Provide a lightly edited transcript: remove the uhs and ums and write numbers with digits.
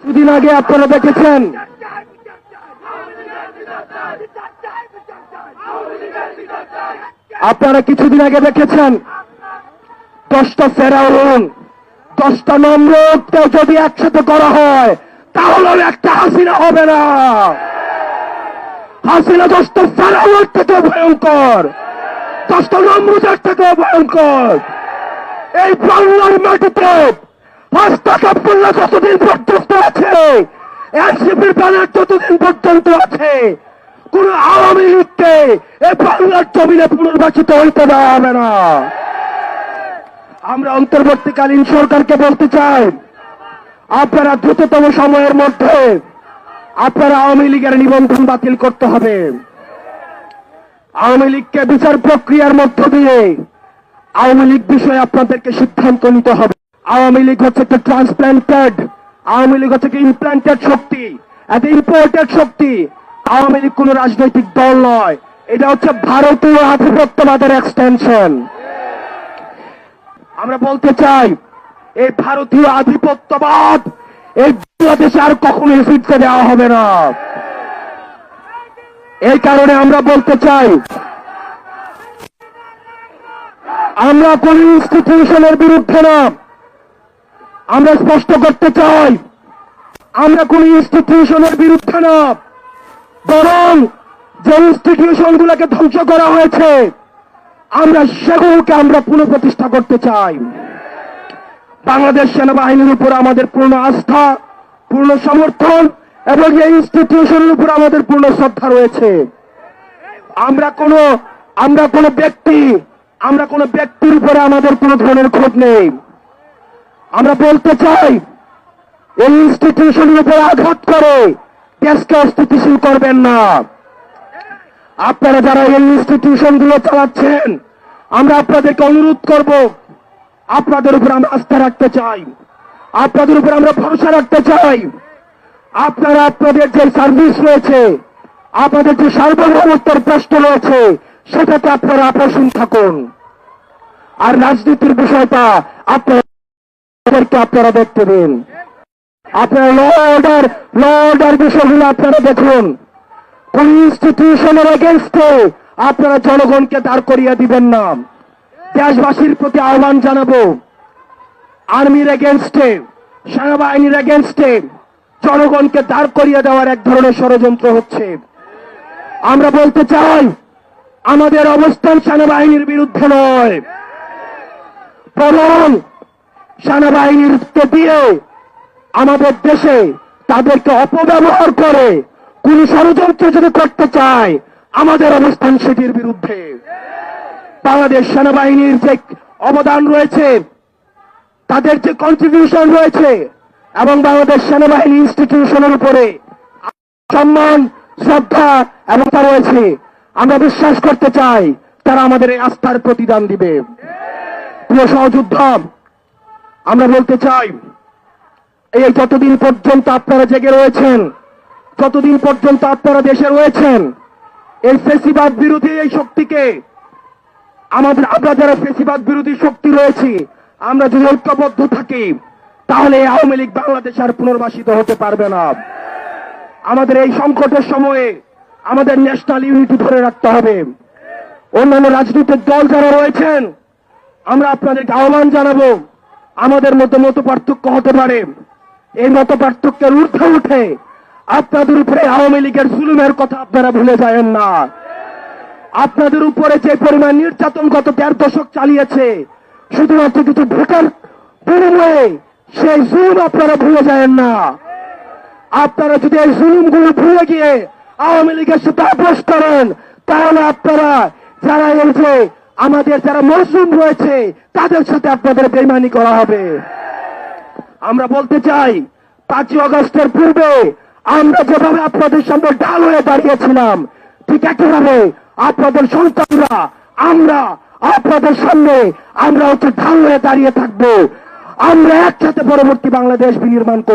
কিছুদিন আগে আপনারা দেখেছেন কিছুদিন আগে দেখেছেন 10টা ফেরাউন 10টা নমরুদকে যদি একসাথে করা হয় তাহলে একটা হাসিনা হবে না। হাসিনা 10টা ফেরাউনের থেকে ভয়ঙ্কর, 10টা নমরুদের থেকে ভয়ঙ্কর। এই বাংলার মাটিতে হাসনাত আব্দুল্লাহ যতদিন পর্যন্ত আছে, এনসিপির ব্যানার যতদিন পর্যন্ত আছে, কোন আওয়ামী লীগকে এই বাংলার জমিনে পুনর্বাসিত হইতে দেওয়া হবে না। আমরা অন্তর্বর্তীকালীন সরকারকে বলতে চাই, আপনারা দ্রুততম সময়ের মধ্যে আপনারা আওয়ামী লীগের নিবন্ধন বাতিল করতে হবে। আওয়ামী লীগকে বিচার প্রক্রিয়ার মধ্য দিয়ে আওয়ামী লীগ বিষয়ে আপনাদেরকে সিদ্ধান্ত নিতে হবে। আওয়ামী লীগ হচ্ছে একটা ট্রান্সপ্ল্যান্টেড, আওয়ামী লীগ হচ্ছে ইমপ্ল্যান্টেড শক্তি, একটা ইম্পোর্টেড শক্তি। আওয়ামী লীগ কোন রাজনৈতিক দল নয়, এটা হচ্ছে ভারতীয় আধিপত্যবাদের এক্সটেনশন। আমরা বলতে চাই, এই ভারতীয় আধিপত্যবাদ এই বাংলাদেশে আর কখনোই ফিরতে দেওয়া হবে না। এই কারণে আমরা বলতে চাই, আমরা কোন ইনস্টিটিউশনের বিরুদ্ধে না। আমরা স্পষ্ট করতে চাই, আমরা কোন ইনস্টিটিউশনের বিরুদ্ধে না, বরং যে ইনস্টিটিউশন গুলোকে ধ্বংস করা হয়েছে আমরা সেগুলোকে আমরা পুনঃপ্রতিষ্ঠা করতে চাই। বাংলাদেশ সেনাবাহিনীর উপর আমাদের পূর্ণ আস্থা, পূর্ণ সমর্থন এবং এই ইনস্টিটিউশনের উপর আমাদের পূর্ণ শ্রদ্ধা রয়েছে। আমরা কোনো ব্যক্তির উপরে আমাদের কোনো ধরনের ক্ষোভ নেই। আমরা বলতে চাই, এই ইনস্টিটিউশনের উপর আঘাত করে দেশকে অস্থিতিশীল করবেন না। আপনারা যারা এই ইনস্টিটিউশন গুলো চালাচ্ছেন, আমরা আপনাদেরকে অনুরোধ করব, আপনাদের উপর আমরা আস্থা রাখতে চাই, আপনাদের উপর আমরা ভরসা রাখতে চাই। আপনারা আপনাদের যে সার্ভিস রয়েছে, আপনাদের যে সার্বভৌমত্বের প্রশ্ন রয়েছে, সেটাতে আপনারা আপোষহীন থাকুন। আর রাজনীতির বিষয়টা আপনারা দেখতে দিন। আপনারা ল অর্ডার বিষয়গুলো আপনারা দেখুন। কোন ইনস্টিটিউশনের এগেইনস্টে আপনারা জনগণকে দাঁড় করিয়ে দিবেন না। দেশবাসীর প্রতি আহ্বান জানাবো, আর্মির এগেইনস্টে, সেনাবাহিনীর এগেইনস্টে জনগণকে দাঁড় করিয়ে দেওয়ার এক ধরনের ষড়যন্ত্র হচ্ছে। আমরা বলতে চাই, আমাদের অবস্থান সেনাবাহিনীর বিরুদ্ধে নয়, বরং সেনাবাহিনীকে দিয়ে আমাদের দেশে তাদেরকে অপব্যবহার করে কোন ষড়যন্ত্র যদি করতে চায়, আমাদের অবস্থান সেটির বিরুদ্ধে। বাংলাদেশ সেনাবাহিনীর যে অবদান রয়েছে, তাদের যে কন্ট্রিবিউশন রয়েছে, এবং বাংলাদেশ সেনাবাহিনী ইনস্টিটিউশনের উপরে সম্মান, শ্রদ্ধা এবং তা রয়েছে, আমরা বিশ্বাস করতে চাই তারা আমাদের এই আস্থার প্রতিদান দিবে। প্রিয় সহযোদ্ধা, আমরা বলতে চাই, এই যতদিন পর্যন্ত আপনারা জেগে রয়েছেন, যতদিন পর্যন্ত আপনারা দেশে রয়েছেন, এই ফ্যাসিবাদ বিরোধী এই শক্তিকে আমরা যারা ফ্যাসিবাদ বিরোধী শক্তি রয়েছি, আমরা যদি ঐক্যবদ্ধ থাকি, তাহলে আওয়ামী লীগ বাংলাদেশ আর পুনর্বাসিত হতে পারবে না। আমাদের এই সংকটের সময়ে আমাদের ন্যাশনাল ইউনিটি ধরে রাখতে হবে। অন্যান্য রাজনৈতিক দল যারা রয়েছেন, আমরা আপনাদেরকে আহ্বান জানাবো, আমাদের মধ্যে মত পার্থক্য হতে পারে, এই মত পার্থক্যের ঊর্ধ্বে উঠে আপনাদের উপরে আওয়ামী লীগের জুলুমের কথা আপনারা ভুলে যাবেন না। আপনাদের উপরে যে পরিমাণ নির্যাতন গত 1.5 দশক চালিয়েছে, শুধুমাত্র কিছু ভোটার বিনিময়ে সেই জুলুম আপনারা ভুলে যাবেন না। আপনারা যদি এই জুলুমগুলো ভুলে গিয়ে আওয়ামী লীগের সাথে আপোষ করেন, তাহলে আপনারা যারা এই যে আমাদের যারা মজলুম রয়েছে, তাদের সাথে আপনাদের বেইমানি করা হবে। আমরা বলতে চাই, 5ই আগস্টের পূর্বে আমরা যেভাবে আপনাদের সামনে ঢাল হয়ে দাঁড়িয়েছিলাম, ঠিক একইভাবে আপনাদের সন্তানরা, আমরা আপনাদের সামনে আমরা হচ্ছে ঢাল হয়ে দাঁড়িয়ে থাকবো। আমরা একসাথে পরবর্তী বাংলাদেশ বিনির্মাণ করব।